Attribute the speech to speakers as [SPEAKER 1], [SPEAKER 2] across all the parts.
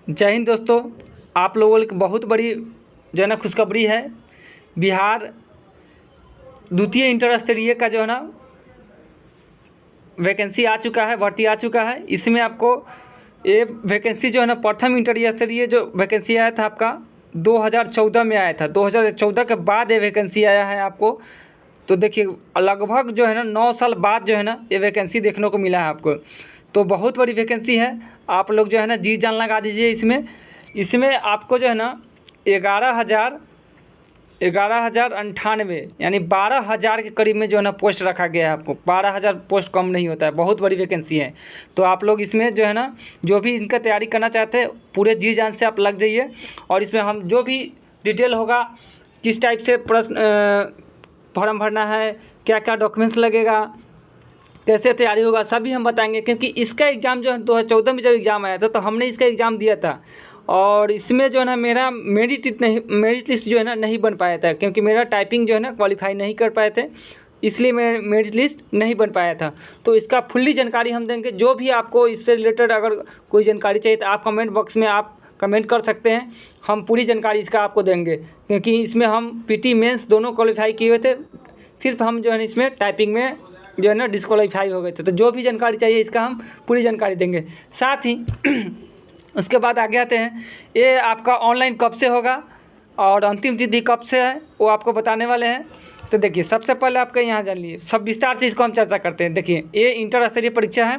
[SPEAKER 1] जय हिंद दोस्तों। आप लोगों की बहुत बड़ी जो है ना खुशखबरी है। बिहार द्वितीय इंटर स्तरीय का जो है ना वैकेंसी आ चुका है, भर्ती आ चुका है। इसमें आपको ये वैकेंसी जो है ना प्रथम इंटर स्तरीय जो वैकेंसी आया था आपका 2014 में आया था। 2014 के बाद ये वैकेंसी आया है आपको। तो देखिए लगभग जो है ना 9 साल बाद जो है ना ये वैकेंसी देखने को मिला है आपको। तो बहुत बड़ी वैकेंसी है। आप लोग जो है ना जी जान लगा दीजिए इसमें आपको जो है ना 11,098 यानी 12,000 के करीब में जो है ना पोस्ट रखा गया है आपको। 12,000 पोस्ट कम नहीं होता है, बहुत बड़ी वैकेंसी है। तो आप लोग इसमें जो है ना जो भी इनका तैयारी करना चाहते हैं पूरे जी जान से आप लग जाइए। और इसमें हम जो भी डिटेल होगा, किस टाइप से प्रश्न फॉर्म भरना है, क्या क्या डॉक्यूमेंट्स लगेगा, कैसे तैयारी होगा, सभी हम बताएंगे। क्योंकि इसका एग्ज़ाम जो है 2014 में जब एग्ज़ाम आया था तो हमने इसका एग्ज़ाम दिया था। और इसमें जो है ना मेरा मेरिट लिस्ट जो है ना नहीं बन पाया था, क्योंकि मेरा टाइपिंग जो है ना क्वालिफाई नहीं कर पाए थे, इसलिए मेरिट लिस्ट नहीं बन पाया था। तो इसका फुल्ली जानकारी हम देंगे। जो भी आपको इससे रिलेटेड अगर कोई जानकारी चाहिए तो आप कमेंट बॉक्स में आप कमेंट कर सकते हैं। हम पूरी जानकारी इसका आपको देंगे, क्योंकि इसमें हम पीटी मेंस दोनों क्वालिफाई किए हुए थे। सिर्फ हम जो है इसमें टाइपिंग में जो है ना डिस्क्वालीफाई हो गए थे। तो जो भी जानकारी चाहिए इसका हम पूरी जानकारी देंगे। साथ ही उसके बाद आगे आते हैं, ये आपका ऑनलाइन कब से होगा और अंतिम तिथि कब से है वो आपको बताने वाले हैं। तो देखिए सबसे पहले आपके यहाँ जान लिए, सब विस्तार से इसको हम चर्चा करते हैं। देखिए ये इंटर स्तरीय परीक्षा है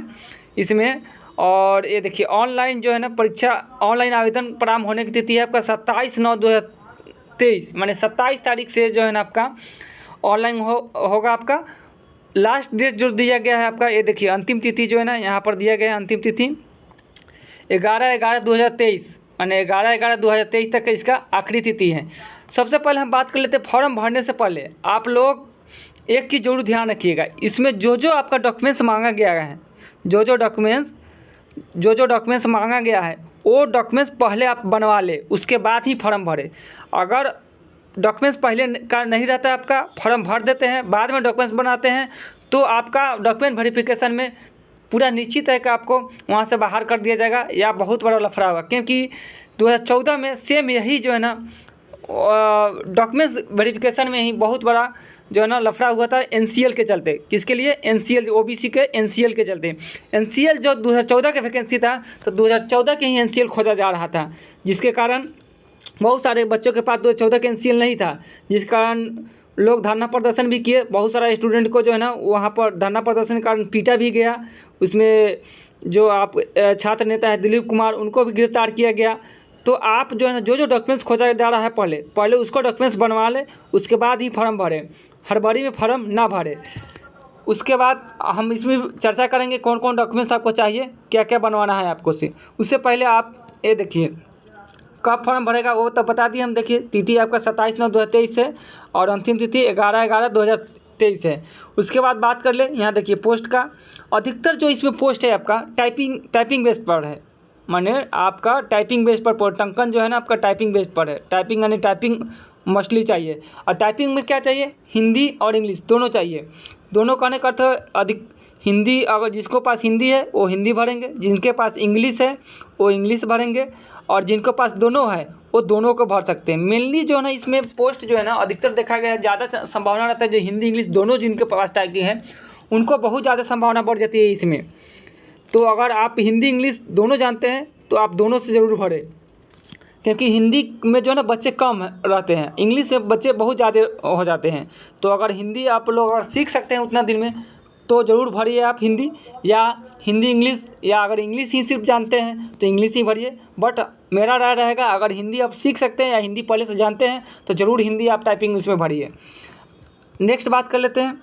[SPEAKER 1] इसमें। और ये देखिए ऑनलाइन जो है ना परीक्षा, ऑनलाइन आवेदन प्रारंभ होने की तिथि है आपका 27/9/2023, माने 27 तारीख से जो है ना आपका ऑनलाइन होगा। आपका लास्ट डेट जो दिया गया है आपका, ये देखिए अंतिम तिथि जो है ना यहाँ पर दिया गया है। अंतिम तिथि 11/11/2023, यानी 11/11/2023 तक इसका आखिरी तिथि है। सबसे पहले हम बात कर लेते हैं फॉर्म भरने से पहले आप लोग एक चीज़ जरूर ध्यान रखिएगा। इसमें जो जो आपका डॉक्यूमेंट्स मांगा गया है, जो जो डॉक्यूमेंट्स मांगा गया है वो डॉक्यूमेंट्स पहले आप बनवा ले, उसके बाद ही फॉर्म भरें। अगर डॉक्यूमेंट्स पहले का नहीं रहता है आपका, फॉर्म भर देते हैं बाद में डॉक्यूमेंट्स बनाते हैं, तो आपका डॉक्यूमेंट वेरिफिकेशन में पूरा निश्चित है कि आपको वहाँ से बाहर कर दिया जाएगा या बहुत बड़ा लफड़ा होगा। क्योंकि 2014 में सेम यही जो है ना डॉक्यूमेंट्स वेरिफिकेशन में ही बहुत बड़ा जो है ना लफड़ा हुआ था एनसीएल के चलते। किसके लिए? एनसीएल, ओबीसी के एनसीएल के चलते। एनसीएल जो 2014 का वैकेंसी था तो 2014 के ही एनसीएल खोजा जा रहा था, जिसके कारण बहुत सारे बच्चों के पास 2014 का एनसीएल नहीं था, जिस कारण लोग धरना प्रदर्शन भी किए। बहुत सारा स्टूडेंट को जो है ना वहाँ पर धरना प्रदर्शन के कारण पीटा भी गया। उसमें जो आप छात्र नेता है दिलीप कुमार, उनको भी गिरफ्तार किया गया। तो आप जो है ना जो जो डॉक्यूमेंट्स खोजा जा रहा है पहले उसको डॉक्यूमेंट्स बनवा लें, उसके बाद ही फॉर्म भरें। हड़बड़ी में फॉर्म ना भरें। उसके बाद हम इसमें चर्चा करेंगे कौन कौन डॉक्यूमेंट्स आपको चाहिए, क्या क्या बनवाना है आपको से। उससे पहले आप ये देखिए कब फॉर्म भरेगा वो तो बता दिए हम। देखिए तिथि आपका 27/9/2023 है और अंतिम तिथि 11/11/2023 है। उसके बाद बात कर ले, यहाँ देखिए पोस्ट का अधिकतर जो इसमें पोस्ट है आपका टाइपिंग बेस पर है। माने आपका टाइपिंग बेस पर टंकन जो है ना आपका टाइपिंग बेस पर है। टाइपिंग यानी टाइपिंग मछली चाहिए। और टाइपिंग में क्या चाहिए? हिंदी और इंग्लिश दोनों चाहिए। दोनों कहने का अर्थ अधिक हिंदी, अगर जिसको पास हिंदी है वो हिंदी भरेंगे, जिनके पास इंग्लिश है वो इंग्लिश भरेंगे, और जिनके पास दोनों है वो दोनों को भर सकते हैं। मेनली जो है ना इसमें पोस्ट जो है ना अधिकतर देखा गया है ज़्यादा संभावना रहता है जो हिंदी इंग्लिश दोनों जिनके पास टाइपिंग है उनको बहुत ज़्यादा संभावना बढ़ जाती है इसमें। तो अगर आप हिंदी इंग्लिश दोनों जानते हैं तो आप दोनों से ज़रूर भरें, क्योंकि हिंदी में जो है ना बच्चे कम रहते हैं, इंग्लिश में बच्चे बहुत ज़्यादा हो जाते हैं। तो अगर हिंदी आप लोग अगर सीख सकते हैं उतना दिन में तो ज़रूर भरिए आप हिंदी, या हिंदी इंग्लिश, या अगर इंग्लिश ही सिर्फ जानते हैं तो इंग्लिश ही भरिए। बट मेरा राय रहेगा अगर हिंदी आप सीख सकते हैं या हिंदी पहले से जानते हैं तो ज़रूर हिंदी आप टाइपिंग उसमें भरिए। नेक्स्ट बात कर लेते हैं।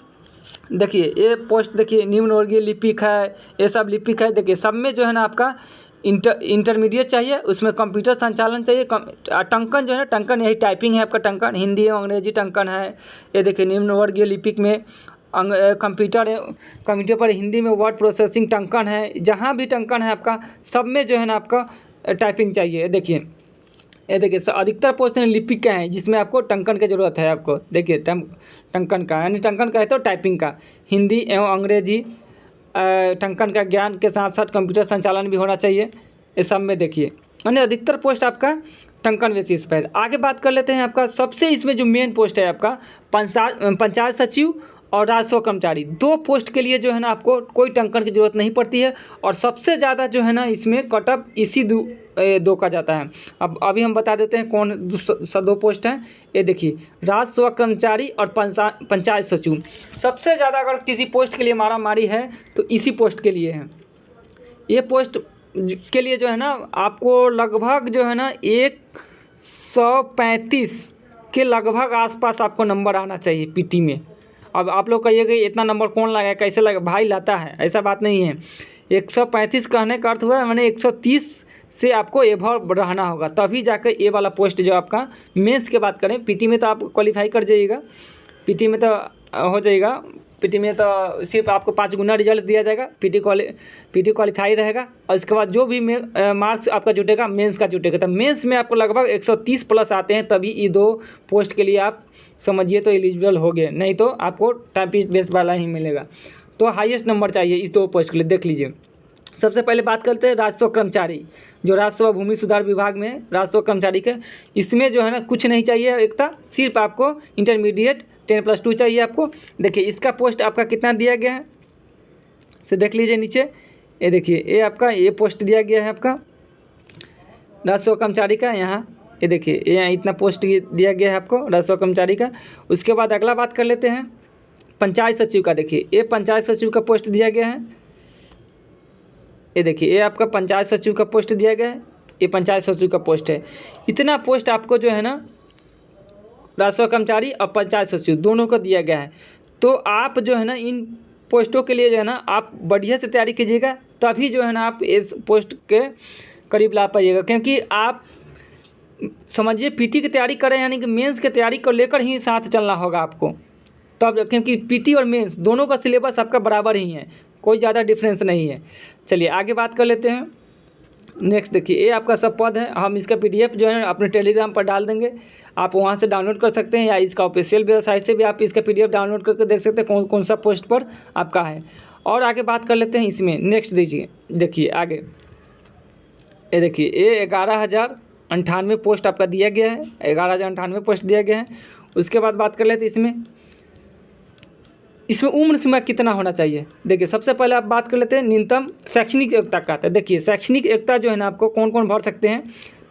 [SPEAKER 1] देखिए ये पोस्ट देखिए निम्न वर्गीय लिपिक है, ये सब लिपिक है। देखिए सब में जो है ना आपका इंटरमीडिएट चाहिए, उसमें कंप्यूटर संचालन चाहिए। टंकन जो है ना टंकन यही टाइपिंग है आपका, टंकन हिंदी एवं अंग्रेजी टंकन है। ये देखिए निम्न वर्गीय लिपिक में कंप्यूटर पर हिंदी में वर्ड प्रोसेसिंग टंकन है। जहाँ भी टंकन है आपका सब में जो है ना आपका टाइपिंग चाहिए। देखिए ये देखिए अधिकतर पोस्ट लिपिक का है जिसमें आपको टंकन की ज़रूरत है आपको। देखिए टंकन का यानी टंकन का है तो टाइपिंग का हिंदी एवं अंग्रेजी टंकन का ज्ञान के साथ साथ कंप्यूटर संचालन भी होना चाहिए। इस सब में देखिए माने अधिकतर पोस्ट आपका टंकन बेसिस पर है। आगे बात कर लेते हैं आपका सबसे इसमें जो मेन पोस्ट है आपका पंचायत सचिव और राजस्व कर्मचारी। 2 पोस्ट के लिए जो है ना आपको कोई टंकन की ज़रूरत नहीं पड़ती है और सबसे ज़्यादा जो है ना इसमें कटअप इसी दो का जाता है। अब अभी हम बता देते हैं कौन 2 पोस्ट हैं। ये देखिए राजस्व कर्मचारी और पंचायत सचिव। सबसे ज़्यादा अगर किसी पोस्ट के लिए मारा मारी है तो इसी पोस्ट के लिए है। ये पोस्ट के लिए जो है ना आपको लगभग जो है ना 135 के लगभग आसपास आपको नंबर आना चाहिए पीटी में। अब आप लोग कहिएगा इतना नंबर कौन लगाए, कैसे लगा, भाई लाता है, ऐसा बात नहीं है। 135 कहने का अर्थ हुआ है मैंने 130 से आपको एभव रहना होगा, तभी जाकर ये वाला पोस्ट जो आपका मेंस की बात करें, पीटी में तो आप क्वालिफाई कर जाइएगा, पीटी में तो हो जाएगा। पीटी में तो सिर्फ आपको 5 गुना रिजल्ट दिया जाएगा, पीटी क्वालिफाई रहेगा और इसके बाद जो भी मार्क्स आपका जुटेगा मेंस का जुटेगा। तो मेंस में आपको लगभग 130 प्लस आते हैं, तभी ये 2 पोस्ट के लिए आप समझिए तो एलिजिबल हो गए, नहीं तो आपको टाइपिस्ट बेस वाला ही मिलेगा। तो हाईएस्ट नंबर चाहिए इस 2 पोस्ट के लिए। देख लीजिए सबसे पहले बात करते हैं राजस्व कर्मचारी, जो राजस्व भूमि सुधार विभाग में राजस्व कर्मचारी के, इसमें जो है ना कुछ नहीं चाहिए एकता, सिर्फ आपको इंटरमीडिएट 10+2 चाहिए आपको। देखिए इसका पोस्ट आपका कितना दिया गया है से देख लीजिए नीचे, ये देखिए ये आपका ये पोस्ट दिया गया है आपका राजस्व कर्मचारी का। यहाँ ये देखिए यहाँ इतना पोस्ट दिया गया है आपको राजस्व कर्मचारी का। उसके बाद अगला बात कर लेते हैं पंचायत सचिव का। देखिए ये पंचायत सचिव का पोस्ट दिया गया है, ये देखिए ये आपका पंचायत सचिव का पोस्ट दिया गया है, ये पंचायत सचिव का पोस्ट है। इतना पोस्ट आपको जो है ना राजस्व कर्मचारी और पंचायत सचिव दोनों को दिया गया है। तो आप जो है ना इन पोस्टों के लिए जो है ना आप बढ़िया से तैयारी कीजिएगा, तभी जो है ना आप इस पोस्ट के करीब ला पाइएगा। क्योंकि आप समझिए पीटी की तैयारी करें यानी कि मेंस की तैयारी को लेकर ही साथ चलना होगा आपको तब, क्योंकि पीटी और मेंस दोनों का सिलेबस आपका बराबर ही है, कोई ज़्यादा डिफरेंस नहीं है। चलिए आगे बात कर लेते हैं। नेक्स्ट देखिए ये आपका सब पद है, हम इसका PDF जो है अपने टेलीग्राम पर डाल देंगे, आप वहाँ से डाउनलोड कर सकते हैं या इसका ऑफिशियल वेबसाइट से भी आप इसका PDF डाउनलोड करके देख सकते हैं कौन सा पोस्ट पर आपका है। और आगे बात कर लेते हैं इसमें, नेक्स्ट देखिए आगे ये देखिए ये 11,098 पोस्ट आपका दिया गया है, 11,098 पोस्ट दिया गया है। उसके बाद बात कर लेते हैं इसमें उम्र सीमा कितना होना चाहिए। देखिए सबसे पहले आप बात कर लेते हैं न्यूनतम शैक्षणिक योग्यता का। तो देखिए शैक्षणिक योग्यता जो है ना आपको कौन कौन भर सकते हैं,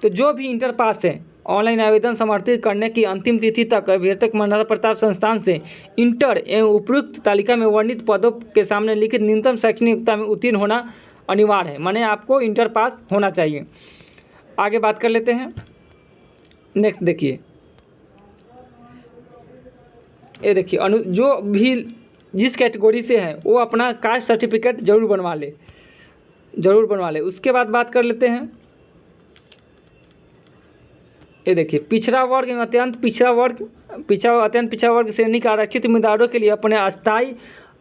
[SPEAKER 1] तो जो भी इंटर पास है, ऑनलाइन आवेदन समर्पित करने की अंतिम तिथि तक अभ्यर्थक मान्यता प्राप्त संस्थान से इंटर एवं उपयुक्त तालिका में वर्णित पदों के सामने लिखित न्यूनतम शैक्षणिक योग्यता में उत्तीर्ण होना अनिवार्य है, माने आपको इंटर पास होना चाहिए। आगे बात कर लेते हैं नेक्स्ट देखिए ये देखिए जो भी जिस कैटेगरी से है वो अपना कास्ट सर्टिफिकेट जरूर बनवा ले। उसके बाद बात कर लेते हैं ये देखिए पिछड़ा वर्ग एवं अत्यंत पिछड़ा वर्ग श्रेणी का आरक्षित उम्मीदवारों के लिए अपने अस्थायी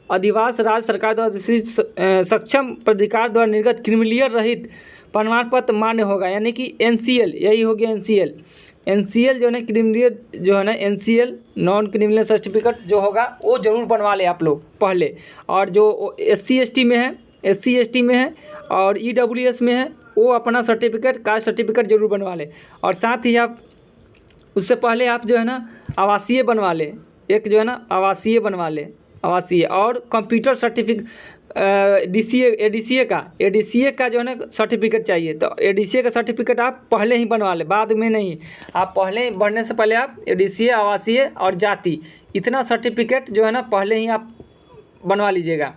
[SPEAKER 1] अधिवास राज्य सरकार द्वारा सक्षम प्राधिकार द्वारा निर्गत क्रिमिनल रहित प्रमाण पत्र मान्य होगा, यानी कि NCL, यही हो गया NCL जो है क्रिमिनल जो है ना NCL नॉन क्रिमिनल सर्टिफिकेट जो होगा वो ज़रूर बनवा ले आप लोग पहले। और जो SC ST में है और EWS में है वो अपना सर्टिफिकेट कास्ट सर्टिफिकेट जरूर बनवा ले। और साथ ही आप उससे पहले आप जो है ना आवासीय बनवा ले, एक जो है ना आवासीय बनवा ले, आवासीय। और कंप्यूटर सर्टिफिकेट ADCA का जो है ना सर्टिफिकेट चाहिए, तो ADCA का सर्टिफिकेट आप पहले ही बनवा ले, बाद में नहीं। आप पहले बढ़ने से पहले आप ADCA आवासीय और जाति इतना सर्टिफिकेट जो है ना पहले ही आप बनवा लीजिएगा।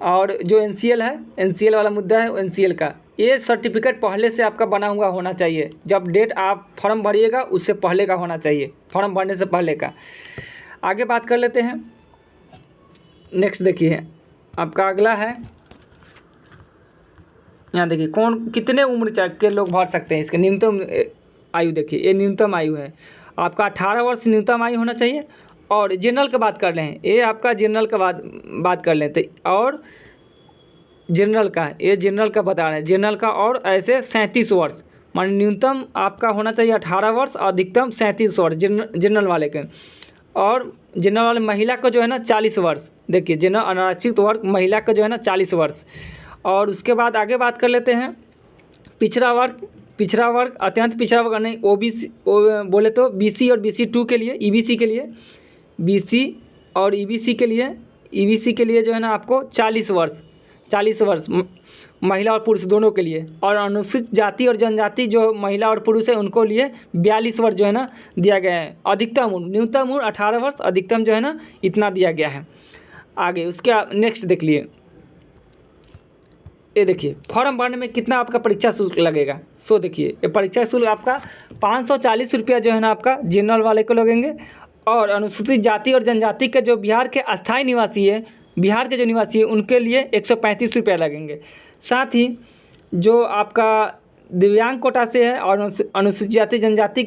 [SPEAKER 1] और जो NCL है, NCL वाला मुद्दा है, NCL का ये सर्टिफिकेट पहले से आपका बना हुआ होना चाहिए। जब डेट आप फॉर्म भरिएगा उससे पहले का होना चाहिए, फॉर्म भरने से पहले का। आगे बात कर लेते हैं नेक्स्ट देखिए आपका अगला है, यहाँ देखिए कौन कितने उम्र के लोग भर सकते हैं। इसके न्यूनतम आयु देखिए, ये न्यूनतम आयु है आपका 18 वर्ष न्यूनतम आयु होना चाहिए। और जनरल का बात कर रहे हैं, ये आपका जनरल का बात कर लेते हैं। और जनरल का ये जनरल का बता रहे हैं, जनरल का और ऐसे 37 वर्ष, मान न्यूनतम आपका होना चाहिए 18 वर्ष, अधिकतम 37 वर्ष जनरल वाले के। और जनरल वाले महिला का जो है ना 40 वर्ष, देखिए जनरल अनारक्षित वर्ग महिला का जो है ना 40 वर्ष। और उसके बाद आगे बात कर लेते हैं पिछड़ा वर्ग पिछड़ा वर्ग, अत्यंत पिछड़ा वर्ग नहीं, ओबीसी बोले तो बीसी और बीसी 2 के लिए, ईबीसी के लिए, बीसी और ईबीसी के लिए, ईबीसी के लिए जो है ना आपको 40 वर्ष महिला और पुरुष दोनों के लिए, और अनुसूचित जाति और जनजाति जो महिला और पुरुष है उनको लिए 42 वर्ष जो है ना दिया गया है। अधिकतम उम्र, न्यूनतम उम्र 18 वर्ष, अधिकतम जो है ना इतना दिया गया है। आगे उसके नेक्स्ट देख लिए, ये देखिए फॉर्म भरने में कितना आपका परीक्षा शुल्क लगेगा। सो देखिए ये परीक्षा शुल्क आपका 540 रुपया जो है ना आपका जनरल वाले को लगेंगे, और अनुसूचित जाति और जनजाति के जो बिहार के अस्थायी निवासी है, बिहार के जो निवासी है उनके लिए 135 रुपया लगेंगे। साथ ही जो आपका दिव्यांग कोटा से है और अनुसूचित जाति जनजाति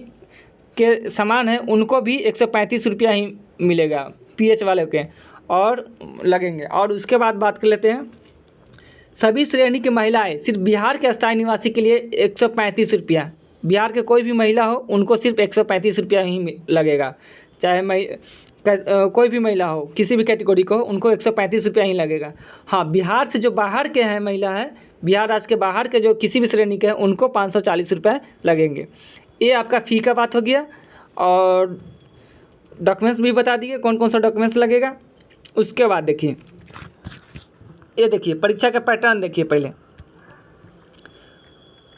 [SPEAKER 1] के समान है उनको भी 135 रुपया ही मिलेगा पीएच वाले के, और लगेंगे। और उसके बाद बात कर लेते हैं सभी श्रेणी की महिलाएं, सिर्फ बिहार के अस्थायी निवासी के लिए 135 रुपया, बिहार के कोई भी महिला हो उनको सिर्फ 135 रुपया ही लगेगा, चाहे कोई भी महिला हो, किसी भी कैटेगरी को हो, उनको 135 रुपया ही लगेगा। हाँ, बिहार से जो बाहर के हैं महिला है, बिहार राज्य के बाहर के जो किसी भी श्रेणी के हैं उनको 540 रुपये लगेंगे। ये आपका फ़ी का बात हो गया, और डॉक्यूमेंट्स भी बता दिए कौन कौन सा डॉक्यूमेंट्स लगेगा। उसके बाद देखिए, ये देखिए परीक्षा का पैटर्न देखिए। पहले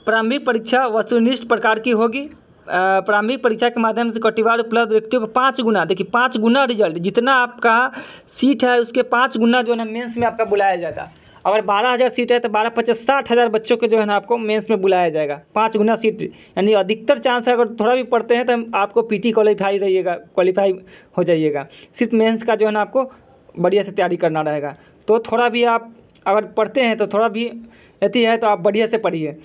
[SPEAKER 1] प्रारंभिक परीक्षा वस्तुनिष्ठ प्रकार की होगी। प्रारंभिक परीक्षा के माध्यम से कोटिवार उपलब्ध व्यक्तियों को 5 गुना, देखिए 5 गुना रिजल्ट, जितना आपका सीट है उसके 5 गुना जो है ना मेंस में आपका बुलाया जाएगा। अगर 12,000 सीट है तो 12 5 60,000 बच्चों को जो है ना आपको मेंस में बुलाया जाएगा। 5 गुना सीट, यानी अधिकतर चांस है अगर थोड़ा भी पढ़ते हैं तो आपको पीटी क्वालिफाई हो जाइएगा। सिर्फ मेंस का जो है ना आपको बढ़िया से तैयारी करना रहेगा। तो थोड़ा भी आप अगर पढ़ते हैं तो थोड़ा भी यदि है तो आप बढ़िया से पढ़िए।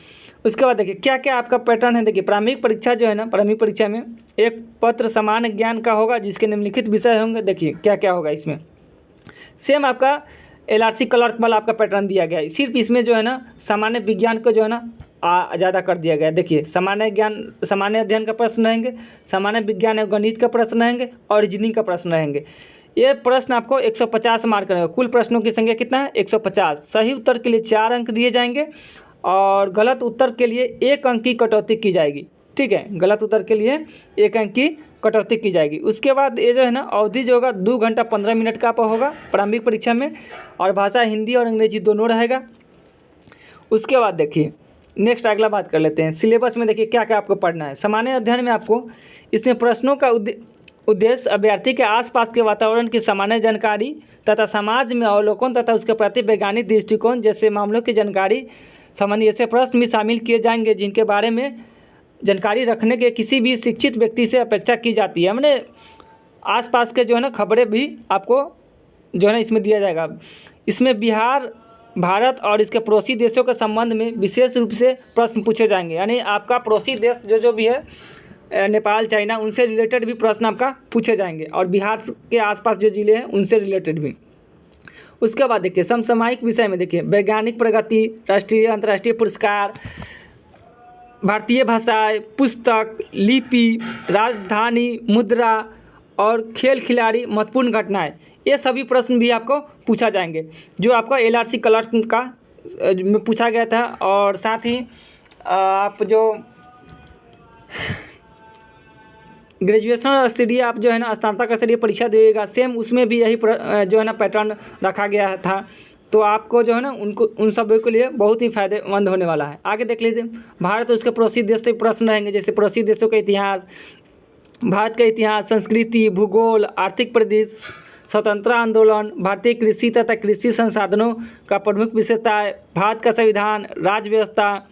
[SPEAKER 1] उसके बाद देखिए क्या क्या आपका पैटर्न है। देखिए प्रारंभिक परीक्षा जो है ना, प्रारंभिक परीक्षा में एक पत्र सामान्य ज्ञान का होगा जिसके निम्नलिखित विषय होंगे। देखिए क्या क्या होगा इसमें। सेम आपका एलआरसी क्लर्क वाला आपका पैटर्न दिया गया है, सिर्फ इसमें जो है ना सामान्य विज्ञान को जो है ना ज़्यादा कर दिया गया है। देखिए सामान्य ज्ञान, सामान्य अध्ययन का प्रश्न रहेंगे, सामान्य विज्ञान एवं गणित का प्रश्न रहेंगे, और रीजनिंग का प्रश्न रहेंगे। ये प्रश्न आपको 150 मार्क रहेगा। कुल प्रश्नों की संख्या कितना है? 150। सही उत्तर के लिए 4 अंक दिए जाएंगे, और गलत उत्तर के लिए 1 अंक की कटौती की जाएगी। ठीक है, गलत उत्तर के लिए 1 अंक की कटौती की जाएगी। उसके बाद ये जो है ना अवधि जो होगा 2 घंटा 15 मिनट का होगा प्रारंभिक परीक्षा में, और भाषा हिंदी और अंग्रेजी दोनों रहेगा। उसके बाद देखिए नेक्स्ट अगला बात कर लेते हैं। सिलेबस में देखिए क्या क्या आपको पढ़ना है। सामान्य अध्ययन में आपको इसमें प्रश्नों का उद्देश्य अभ्यर्थी के आसपास के वातावरण की सामान्य जानकारी तथा समाज में अवलोकन तथा उसके प्रति वैज्ञानिक दृष्टिकोण जैसे मामलों की जानकारी संबंधी ऐसे प्रश्न भी शामिल किए जाएंगे जिनके बारे में जानकारी रखने के किसी भी शिक्षित व्यक्ति से अपेक्षा की जाती है। मैंने आसपास के जो है ना खबरें भी आपको जो है ना इसमें दिया जाएगा। इसमें बिहार, भारत और इसके पड़ोसी देशों के संबंध में विशेष रूप से प्रश्न पूछे जाएंगे, यानी आपका पड़ोसी देश जो भी है, नेपाल, चाइना, उनसे रिलेटेड भी प्रश्न आपका पूछे जाएंगे, और बिहार के आसपास जो ज़िले हैं उनसे रिलेटेड भी। उसके बाद देखिए समसामयिक विषय में देखिए वैज्ञानिक प्रगति, राष्ट्रीय अंतर्राष्ट्रीय पुरस्कार, भारतीय भाषाएं, पुस्तक, लिपि, राजधानी, मुद्रा और खेल खिलाड़ी, महत्वपूर्ण घटनाएं, ये सभी प्रश्न भी आपको पूछा जाएंगे जो आपका एलआरसी क्लर्क का में पूछा गया था। और साथ ही आप जो ग्रेजुएशन स्तरीय आप जो है ना स्नातक स्तरीय परीक्षा दिएगा, सेम उसमें भी यही जो है ना पैटर्न रखा गया था। तो आपको जो है ना उन सभी के लिए बहुत ही फायदेमंद होने वाला है। आगे देख लीजिए भारत और उसके पड़ोसी देश से प्रश्न रहेंगे, जैसे पड़ोसी देशों का इतिहास, भारत का इतिहास, संस्कृति, भूगोल, आर्थिक परिदृश्य, स्वतंत्रता आंदोलन, भारतीय कृषि तथा कृषि संसाधनों का प्रमुख विशेषताएं, भारत का संविधान, राज्य व्यवस्था,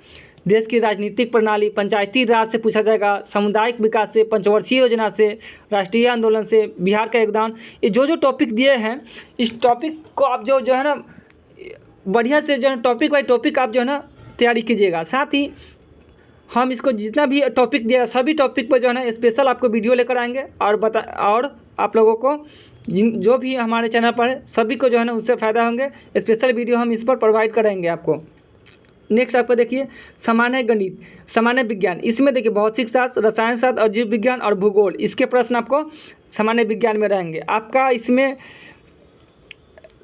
[SPEAKER 1] देश की राजनीतिक प्रणाली, पंचायती राज से पूछा जाएगा, सामुदायिक विकास से, पंचवर्षीय योजना से, राष्ट्रीय आंदोलन से, बिहार का योगदान। ये जो टॉपिक दिए हैं, इस टॉपिक को आप जो है ना बढ़िया से जो है टॉपिक बाई टॉपिक आप जो है ना तैयारी कीजिएगा। साथ ही हम इसको जितना भी टॉपिक दिया सभी टॉपिक पर जो है ना स्पेशल आपको वीडियो लेकर आएंगे, और आप लोगों को जो भी हमारे चैनल पर है सभी को जो है ना उससे फ़ायदा होंगे। स्पेशल वीडियो हम इस पर प्रोवाइड करेंगे आपको। नेक्स्ट आपको देखिए सामान्य गणित, सामान्य विज्ञान, इसमें देखिए भौतिक शास्त्र, रसायन शास्त्र और जीव विज्ञान और भूगोल, इसके प्रश्न आपको सामान्य विज्ञान में रहेंगे। आपका इसमें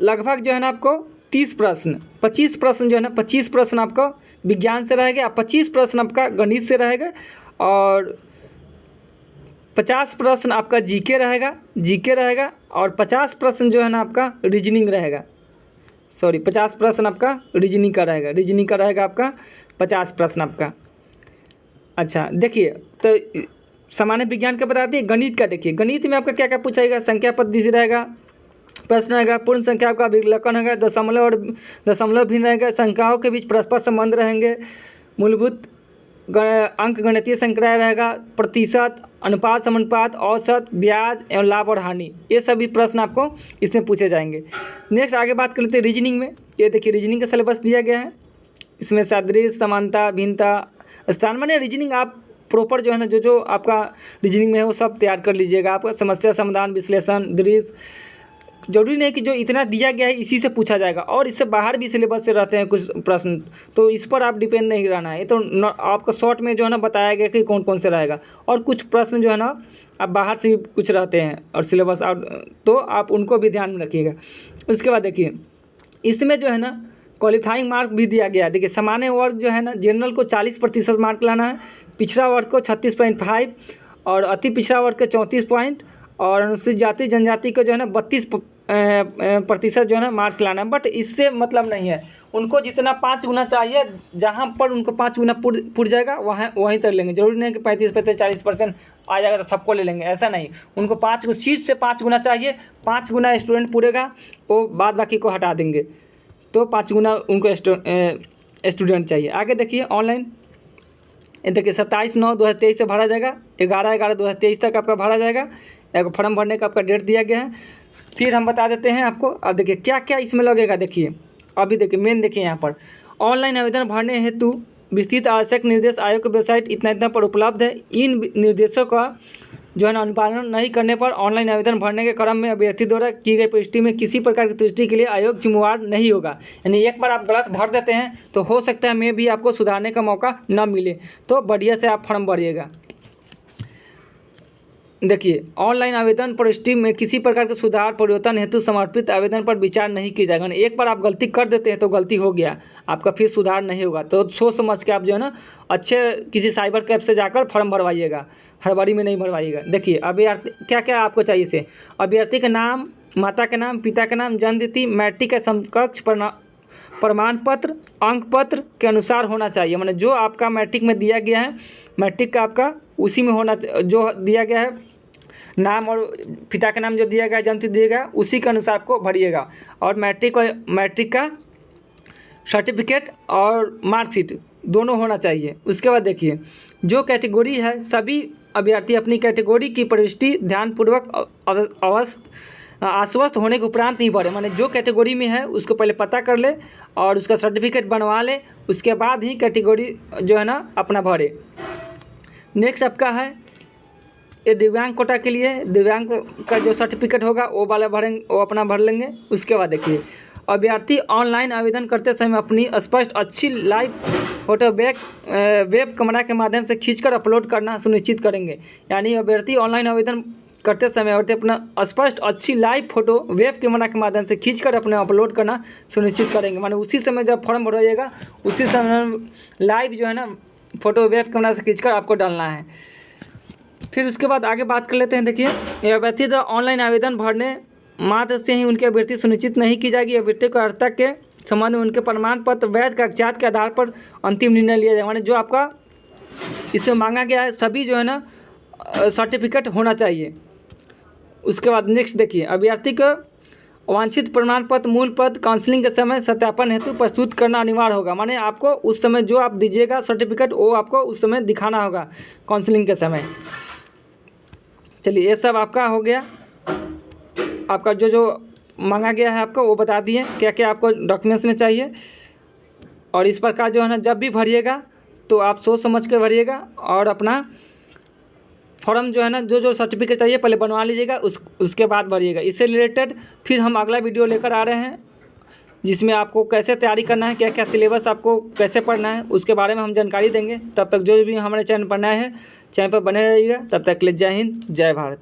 [SPEAKER 1] लगभग जो है ना आपको 30 प्रश्न, 25 प्रश्न जो है ना 25 प्रश्न आपको विज्ञान से रहेगा, 25 प्रश्न आपका गणित से रहेगा और 50 प्रश्न आपका जीके रहेगा और 50 प्रश्न जो है ना आपका रीजनिंग रहेगा। 50 प्रश्न आपका रीजनिंग का रहेगा आपका 50 प्रश्न आपका। अच्छा देखिए, तो सामान्य विज्ञान का बता दिए। गणित का देखिए, गणित में आपका क्या क्या पूछाएगा, संख्या पद्धति से रहेगा, प्रश्न रहेगा, पूर्ण संख्या का विकलन रहेगा, दशमलव और दशमलव भिन्न रहेगा, संख्याओं के बीच परस्पर संबंध रहेंगे, मूलभूत अंक गणितीय संक्रिया रहेगा, प्रतिशत, अनुपात, समानुपात, औसत, ब्याज एवं लाभ और हानि, ये सभी प्रश्न आपको इसमें पूछे जाएंगे। नेक्स्ट आगे बात कर लेते हैं रीजनिंग में। ये देखिए रीजनिंग का सिलेबस दिया गया है, इसमें सादृश्य, समानता, भिन्नता, स्थान, माने रीजनिंग आप प्रॉपर जो है ना जो आपका रीजनिंग में है वो सब तैयार कर लीजिएगा। आपका समस्या समाधान, विश्लेषण, दृश्य, जरूरी नहीं कि जो इतना दिया गया है इसी से पूछा जाएगा, और इससे बाहर भी सिलेबस से रहते हैं कुछ प्रश्न, तो इस पर आप डिपेंड नहीं रहना है। ये तो आपका शॉर्ट में जो है ना बताया गया कि कौन कौन से रहेगा, और कुछ प्रश्न जो है ना आप बाहर से भी कुछ रहते हैं और सिलेबस आउट, तो आप उनको भी ध्यान में रखिएगा। उसके बाद देखिए इसमें जो है ना क्वालिफाइंग मार्क भी दिया गया है। देखिए सामान्य वर्ग जो है ना जनरल को 40% मार्क लाना है, पिछड़ा वर्ग को 36.5 और अति पिछड़ा वर्ग के 34 पॉइंट और अनुसूचित जाति जनजाति को जो है ना 32% जो है ना मार्क्स लाना है। बट इससे मतलब नहीं है, उनको जितना 5 गुना चाहिए, जहाँ पर उनको 5 गुना पुर जाएगा वहीं तक लेंगे। जरूरी नहीं कि 35 40% आ जाएगा तो सबको ले लेंगे, ऐसा नहीं। उनको 5 सीट से 5 गुना चाहिए, 5 गुना स्टूडेंट पूरेगा वो बाद बाकी को हटा देंगे, तो 5 गुना उनको स्टूडेंट चाहिए। आगे देखिए ऑनलाइन, देखिए 27/9/2023 से भरा जाएगा, 11/11/2023 तक आपका भरा जाएगा। एक फॉर्म भरने का आपका डेट दिया गया है। फिर हम बता देते हैं आपको, अब देखिए क्या क्या इसमें लगेगा। देखिए अभी देखिए मेन देखिए यहाँ पर ऑनलाइन आवेदन भरने हेतु विस्तृत आवश्यक निर्देश आयोग की वेबसाइट इतना पर उपलब्ध है। इन निर्देशों का जो है ना अनुपालन नहीं करने पर ऑनलाइन आवेदन भरने के क्रम में अभ्यर्थी द्वारा की गई प्रविष्टि में किसी प्रकार की त्रुटि के लिए आयोग जिम्मेवार नहीं होगा। यानी एक बार आप गलत भर देते हैं तो हो सकता है मैं भी आपको सुधारने का मौका न मिले, तो बढ़िया से आप फॉर्म भरिएगा। देखिए ऑनलाइन आवेदन प्रविष्टि में किसी प्रकार के सुधार परिवर्तन हेतु समर्पित आवेदन पर विचार नहीं किया जाएगा। एक बार आप गलती कर देते हैं तो गलती हो गया आपका, फिर सुधार नहीं होगा। तो सोच समझ के आप जो है ना अच्छे किसी साइबर कैफ से जाकर फॉर्म भरवाइएगा, हड़बड़ी में नहीं भरवाइएगा। देखिए अभ्यर्थी क्या क्या आपको चाहिए से, अभ्यर्थी का नाम, माता का नाम, पिता का नाम, जन्म तिथि, मैट्रिक का समकक्ष प्रमाण पत्र अंक पत्र के अनुसार होना चाहिए। माने जो आपका मैट्रिक में दिया गया है, मैट्रिक का आपका उसी में होना, जो दिया गया है नाम और पिता का नाम जो दिया गया, जन्म तिथि दिया गया, उसी के अनुसार आपको भरिएगा। और मैट्रिक का सर्टिफिकेट और मार्कशीट दोनों होना चाहिए। उसके बाद देखिए जो कैटेगरी है, सभी अभ्यर्थी अपनी कैटेगरी की प्रविष्टि ध्यानपूर्वक आश्वस्त होने के उपरांत नहीं भरे। माने जो कैटेगरी में है उसको पहले पता कर ले और उसका सर्टिफिकेट बनवा ले, उसके बाद ही कैटेगरी जो है ना अपना भरे। नेक्स्ट आपका है ये दिव्यांग कोटा के लिए, दिव्यांग का जो सर्टिफिकेट होगा वो वाला भरेंगे, वो अपना भर लेंगे। उसके बाद देखिए अभ्यर्थी ऑनलाइन आवेदन करते समय अपनी स्पष्ट अच्छी लाइव फोटो वेब कैमरा के माध्यम से खींचकर अपलोड करना सुनिश्चित करेंगे। यानी अभ्यर्थी ऑनलाइन आवेदन करते समय अभ्यर्थी अपना स्पष्ट अच्छी लाइव फोटो वेब कैमरा के माध्यम से खींचकर अपने अपलोड करना सुनिश्चित करेंगे। माने उसी समय जब फॉर्म भरवाइएगा उसी समय लाइव जो है ना फोटो वेब कैमरा से खींचकर आपको डालना है। फिर उसके बाद आगे बात कर लेते हैं। देखिए अभ्यर्थी द्वारा ऑनलाइन आवेदन भरने मात्र से ही उनकी अभ्यर्थी सुनिश्चित नहीं की जाएगी। अभ्यर्थी को अर्हता के संबंध में उनके प्रमाण पत्र वैध कागजात के आधार पर अंतिम निर्णय लिया जाएगा। माने जो आपका इसमें मांगा गया है सभी जो है ना सर्टिफिकेट होना चाहिए। उसके बाद नेक्स्ट देखिए अभ्यर्थी को वांछित प्रमाण पत्र मूल पद काउंसलिंग के समय सत्यापन हेतु प्रस्तुत करना अनिवार्य होगा। माने आपको उस समय जो आप दीजिएगा सर्टिफिकेट वो आपको उस समय दिखाना होगा काउंसलिंग के समय। चलिए ये सब आपका हो गया, आपका जो मांगा गया है आपको वो बता दिए क्या क्या आपको डॉक्यूमेंट्स में चाहिए। और इस प्रकार जो है ना जब भी भरिएगा तो आप सोच समझ कर भरिएगा और अपना फॉर्म जो है ना जो सर्टिफिकेट चाहिए पहले बनवा लीजिएगा, उसके बाद भरिएगा। इससे रिलेटेड फिर हम अगला वीडियो लेकर आ रहे हैं जिसमें आपको कैसे तैयारी करना है, क्या क्या सिलेबस आपको कैसे पढ़ना है उसके बारे में हम जानकारी देंगे। तब तक जो भी हमारे चैनल पर नए हैं चैनल पर बने रहिएगा। तब तक के लिए जय हिंद जय भारत।